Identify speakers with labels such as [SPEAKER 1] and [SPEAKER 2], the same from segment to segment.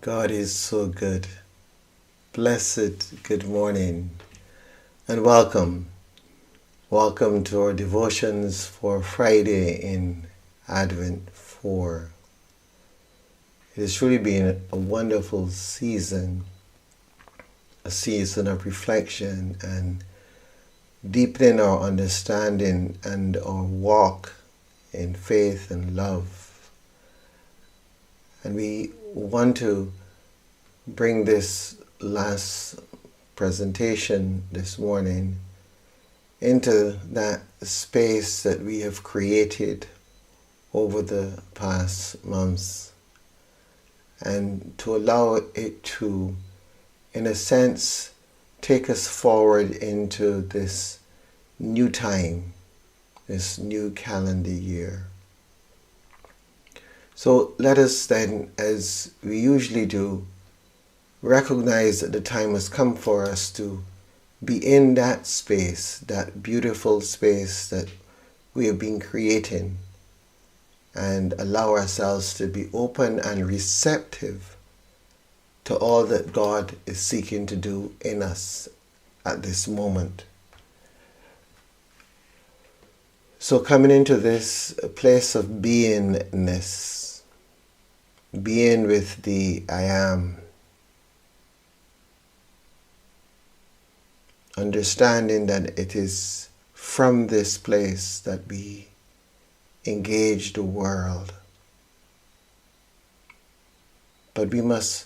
[SPEAKER 1] God is so good. Blessed good morning and welcome. Welcome to our devotions for Friday in Advent 4. It has truly been a wonderful season, a season of reflection and deepening our understanding and our walk in faith and love. And we want to bring this last presentation this morning into that space that we have created over the past months and to allow it to, in a sense, take us forward into this new time, this new calendar year. So let us then, as we usually do, recognize that the time has come for us to be in that space, that beautiful space that we have been creating, and allow ourselves to be open and receptive to all that God is seeking to do in us at this moment. So coming into this place of beingness, being with the I am, understanding that it is from this place that we engage the world. But we must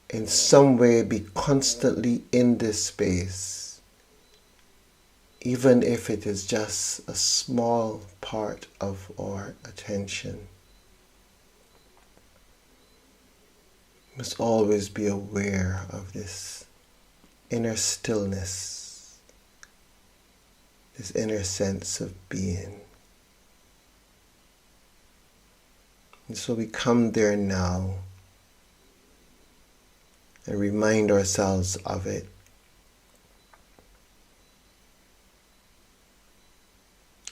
[SPEAKER 1] in some way be constantly in this space, even if it is just a small part of our attention. We must always be aware of this inner stillness, this inner sense of being. And so we come there now and remind ourselves of it.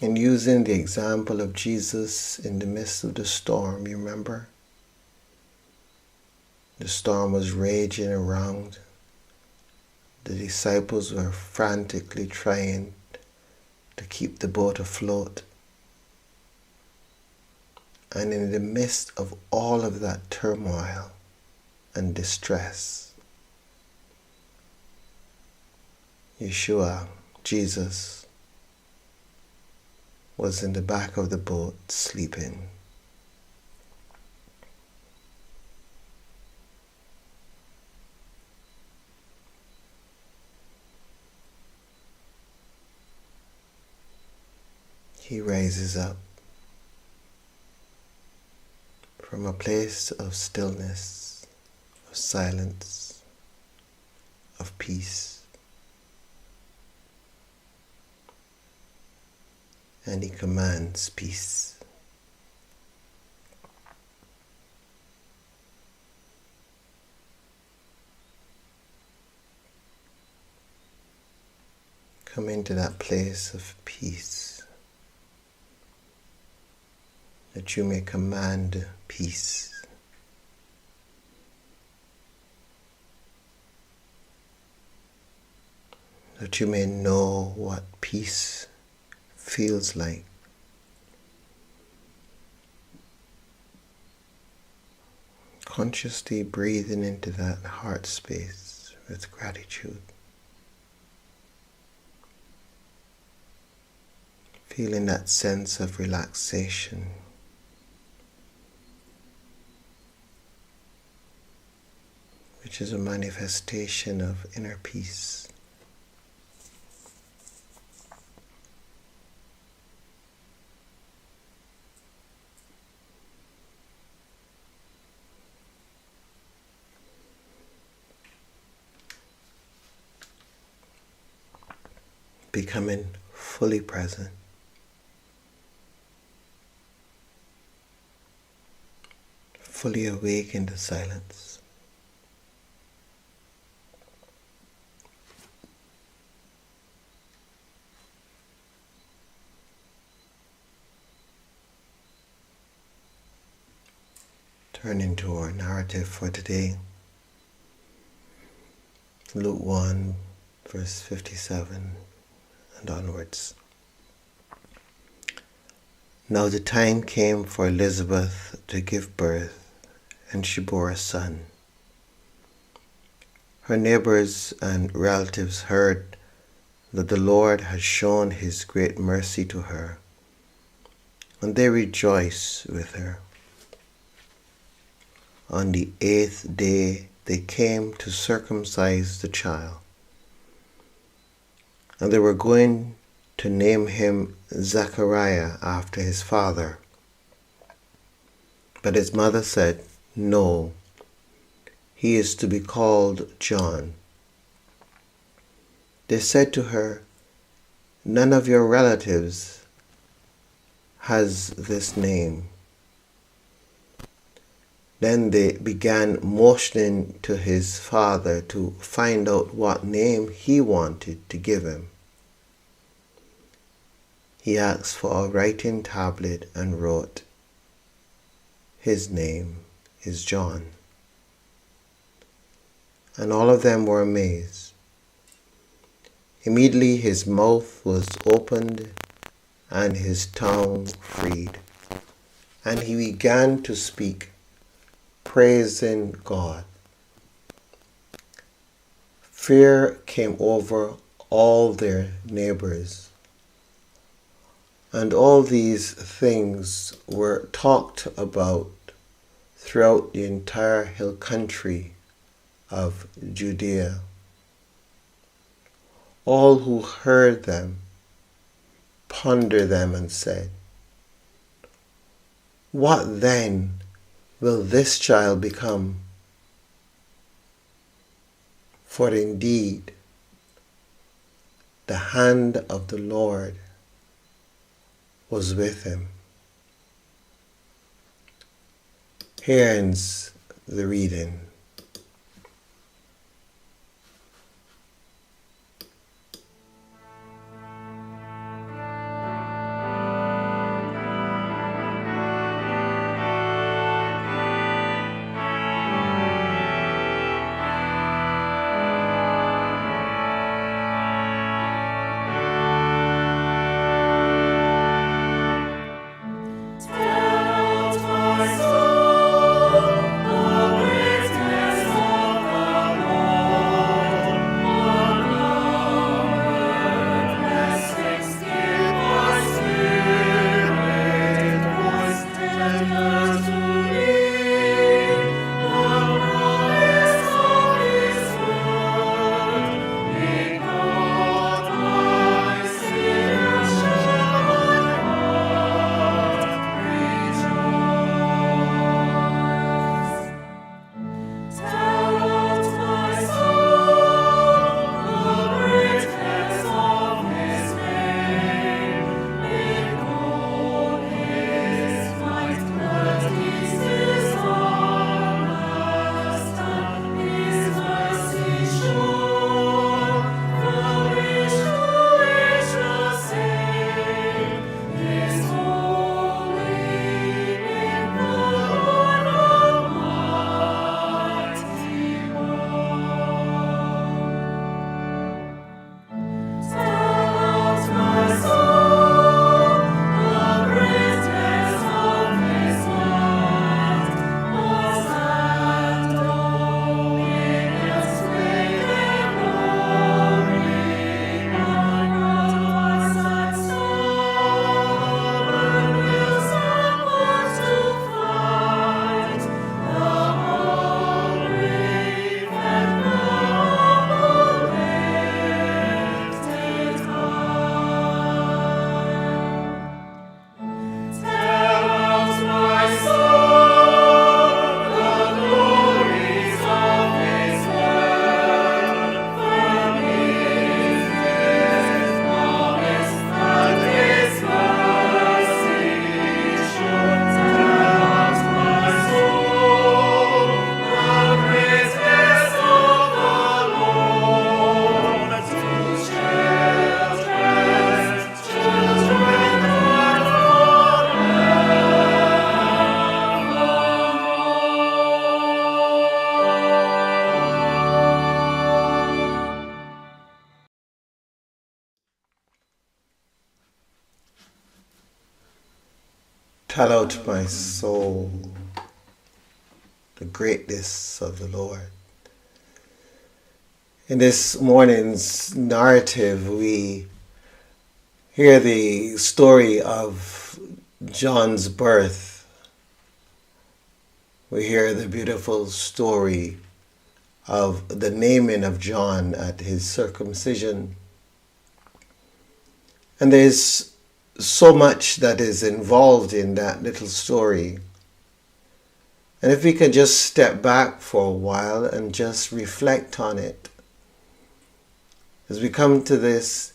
[SPEAKER 1] And using the example of Jesus in the midst of the storm, you remember? The storm was raging around. The disciples were frantically trying to keep the boat afloat. And in the midst of all of that turmoil and distress, Yeshua, Jesus, was in the back of the boat sleeping. He rises up from a place of stillness, of silence, of peace. And he commands peace. Come into that place of peace, that you may command peace. That you may know what peace feels like. Consciously breathing into that heart space with gratitude. Feeling that sense of relaxation. Which is a manifestation of inner peace. Becoming fully present. Fully awake in the silence. Turning to our narrative for today, Luke 1, verse 57 and onwards. Now the time came for Elizabeth to give birth, and she bore a son. Her neighbors and relatives heard that the Lord had shown his great mercy to her, and they rejoiced with her. On the 8th day they came to circumcise the child, and they were going to name him Zachariah after his father. But his mother said, "No, he is to be called John." They said to her, "None of your relatives has this name." Then they began motioning to his father to find out what name he wanted to give him. He asked for a writing tablet and wrote, "His name is John." And all of them were amazed. Immediately his mouth was opened and his tongue freed, and he began to speak, praising God. Fear came over all their neighbors, and all these things were talked about throughout the entire hill country of Judea. All who heard them pondered them and said, "What then will this child become?" For indeed, the hand of the Lord was with him. Here ends the reading. Tell out my soul the greatness of the Lord. In this morning's narrative, we hear the story of John's birth. We hear the beautiful story of the naming of John at his circumcision. And there's so much that is involved in that little story. And if we could just step back for a while and just reflect on it, as we come to this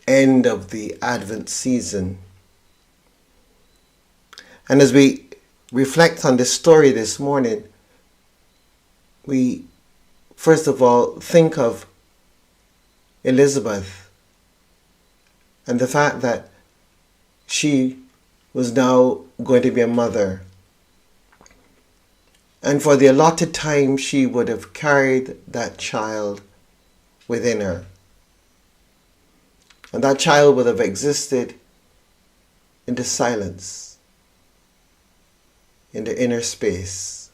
[SPEAKER 1] end of the Advent season, and as we reflect on this story this morning, we first of all think of Elizabeth and the fact that she was now going to be a mother. And for the allotted time, she would have carried that child within her. And that child would have existed in the silence, in the inner space.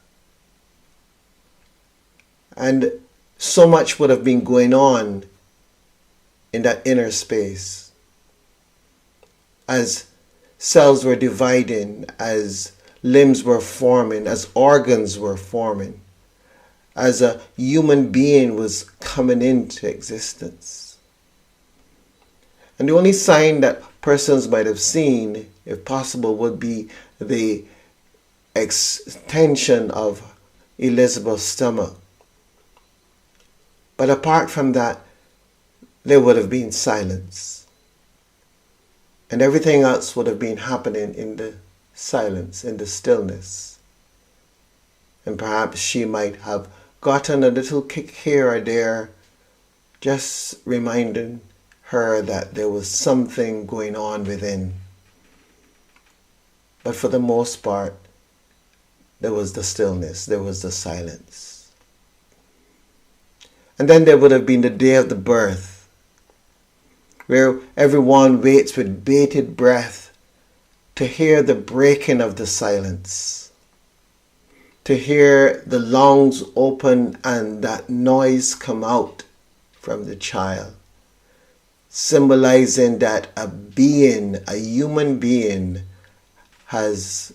[SPEAKER 1] And so much would have been going on in that inner space as cells were dividing, as limbs were forming, as organs were forming, as a human being was coming into existence. And the only sign that persons might have seen, if possible, would be the extension of Elizabeth's stomach. But apart from that, there would have been silence. And everything else would have been happening in the silence, in the stillness. And perhaps she might have gotten a little kick here or there, just reminding her that there was something going on within. But for the most part, there was the stillness, there was the silence. And then there would have been the day of the birth, where everyone waits with bated breath to hear the breaking of the silence, to hear the lungs open and that noise come out from the child, symbolizing that a being, a human being, has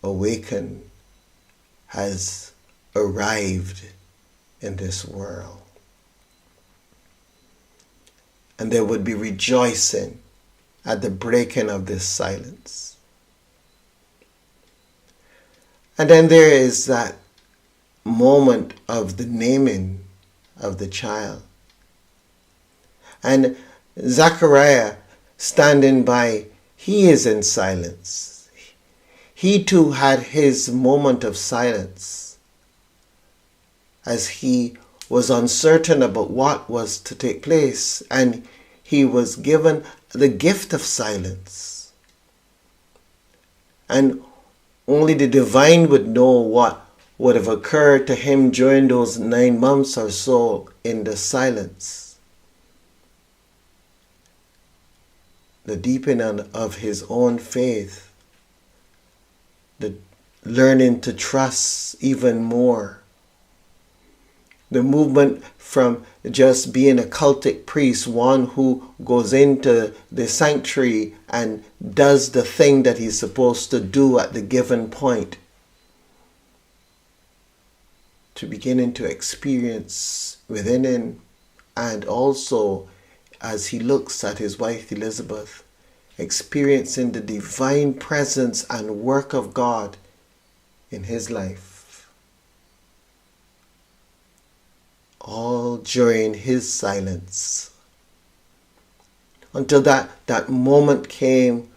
[SPEAKER 1] awakened, has arrived in this world. And there would be rejoicing at the breaking of this silence. And then there is that moment of the naming of the child. And Zachariah, standing by, he is in silence. He too had his moment of silence as he was uncertain about what was to take place, and he was given the gift of silence. And only the divine would know what would have occurred to him during those 9 months or so in the silence. The deepening of his own faith, the learning to trust even more, the movement from just being a cultic priest, one who goes into the sanctuary and does the thing that he's supposed to do at the given point, to beginning to experience within him, and also as he looks at his wife Elizabeth, experiencing the divine presence and work of God in his life. All during his silence. Until that moment came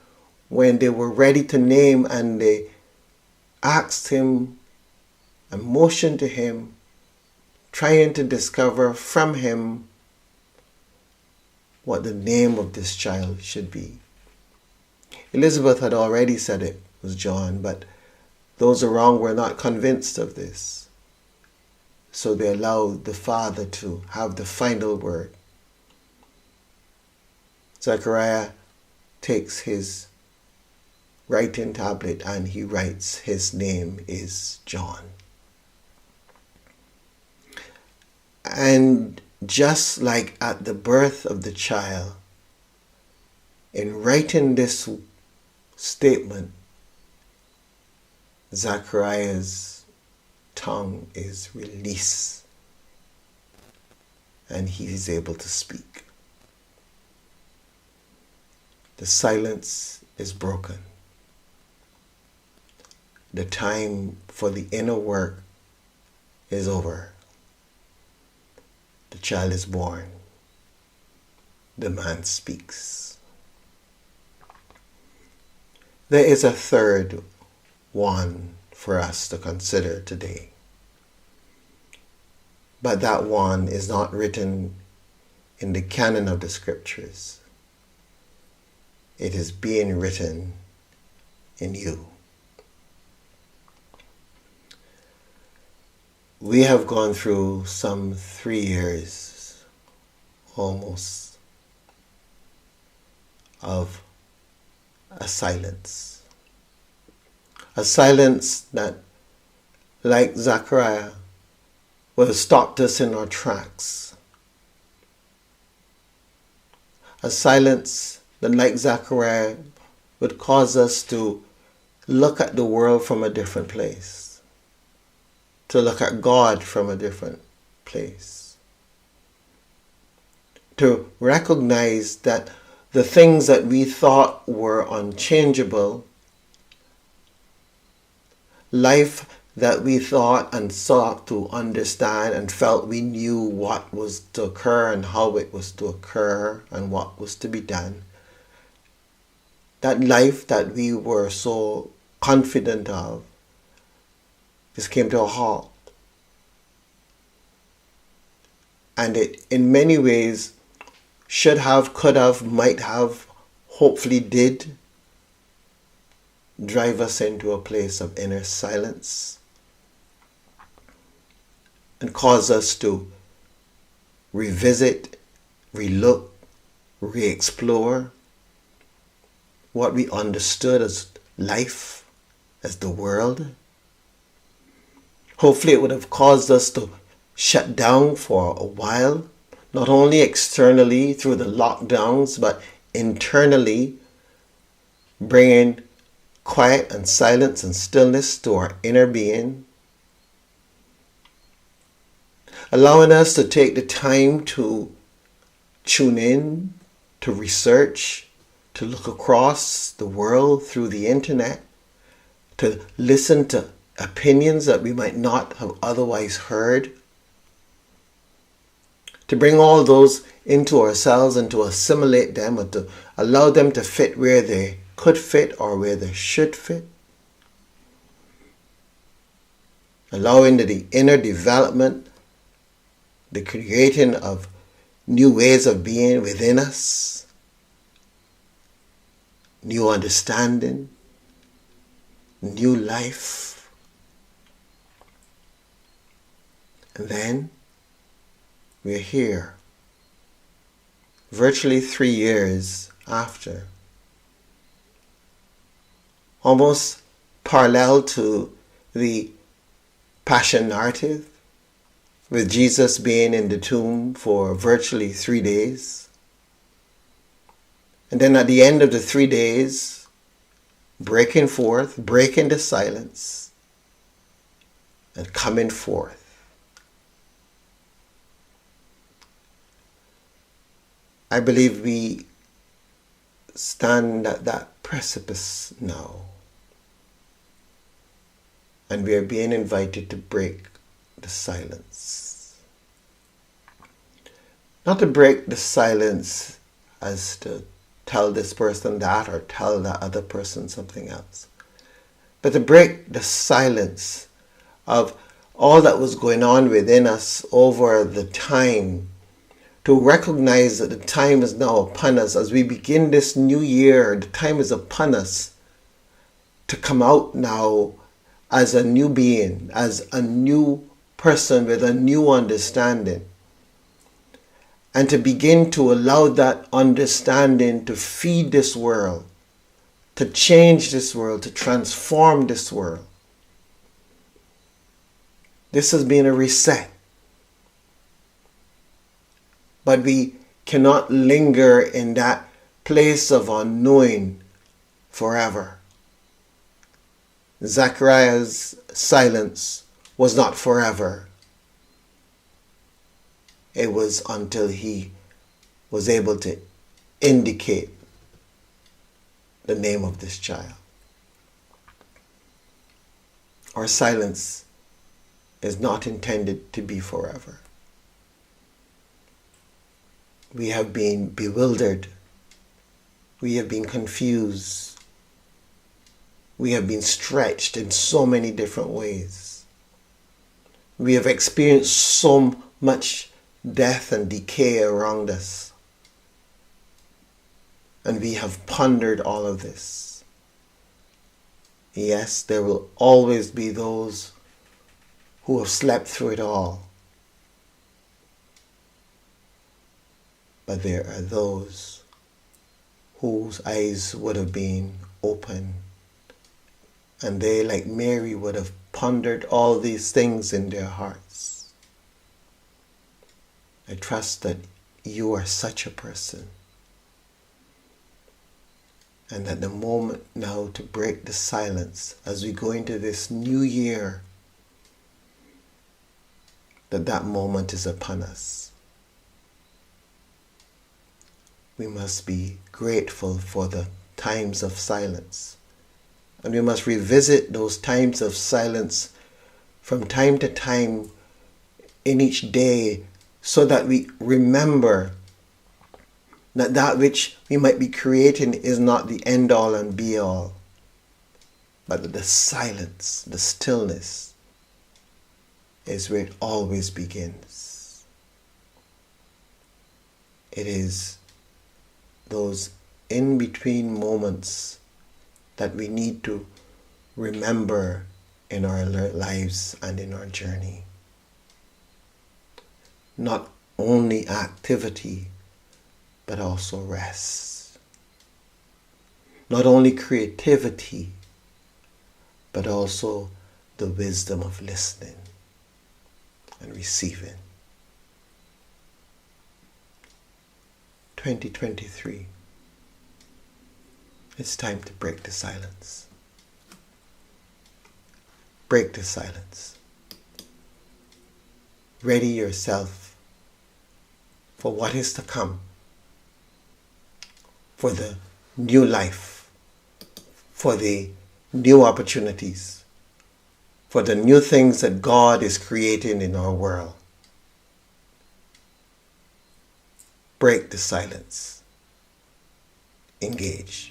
[SPEAKER 1] when they were ready to name, and they asked him and motioned to him, trying to discover from him what the name of this child should be. Elizabeth had already said it was John, but those around were not convinced of this. So they allowed the Father to have the final word. Zechariah takes his writing tablet and he writes, his name is John. And just like at the birth of the child, in writing this statement, Zachariah's tongue is released and he is able to speak. The silence is broken. The time for the inner work is over. The child is born. The man speaks. There is a third one for us to consider today. But that one is not written in the canon of the scriptures. It is being written in you. We have gone through some 3 years almost of a silence. A silence that, like Zachariah, would have stopped us in our tracks. A silence that, like Zachariah, would cause us to look at the world from a different place, to look at God from a different place, to recognize that the things that we thought were unchangeable, life that we thought and sought to understand and felt we knew what was to occur and how it was to occur and what was to be done, that life that we were so confident of just came to a halt. And it, in many ways, should have, could have, might have, hopefully did drive us into a place of inner silence and cause us to revisit, relook, re-explore what we understood as life, as the world. Hopefully it would have caused us to shut down for a while, not only externally through the lockdowns, but internally, bringing quiet and silence and stillness to our inner being, allowing us to take the time to tune in, to research, to look across the world through the internet, to listen to opinions that we might not have otherwise heard, to bring all those into ourselves and to assimilate them and to allow them to fit where they could fit or where they should fit. Allowing the inner development, the creating of new ways of being within us, new understanding, new life. And then we're here, virtually 3 years after, almost parallel to the Passion narrative, with Jesus being in the tomb for virtually 3 days. And then at the end of the 3 days, breaking forth, breaking the silence, and coming forth. I believe we stand at that precipice now. And we are being invited to break the silence. Not to break the silence as to tell this person that or tell that other person something else, but to break the silence of all that was going on within us over the time, to recognize that the time is now upon us as we begin this new year. The time is upon us to come out now as a new being, as a new person with a new understanding, and to begin to allow that understanding to feed this world, to change this world, to transform this world. This has been a reset. But we cannot linger in that place of unknowing forever. Zachariah's silence was not forever. It was until he was able to indicate the name of this child. Our silence is not intended to be forever. We have been bewildered. We have been confused. We have been stretched in so many different ways. We have experienced so much death and decay around us. And we have pondered all of this. Yes, there will always be those who have slept through it all. But there are those whose eyes would have been open, and they, like Mary, would have pondered all these things in their hearts. I trust that you are such a person, and that the moment now to break the silence as we go into this new year, that moment is upon us. We must be grateful for the times of silence. And we must revisit those times of silence from time to time in each day, so that we remember that that which we might be creating is not the end all and be all, but that the silence, the stillness, is where it always begins. It is those in-between moments that we need to remember in our lives and in our journey. Not only activity, but also rest. Not only creativity, but also the wisdom of listening and receiving. 2023. It's time to break the silence. Break the silence. Ready yourself for what is to come, for the new life, for the new opportunities, for the new things that God is creating in our world. Break the silence. Engage.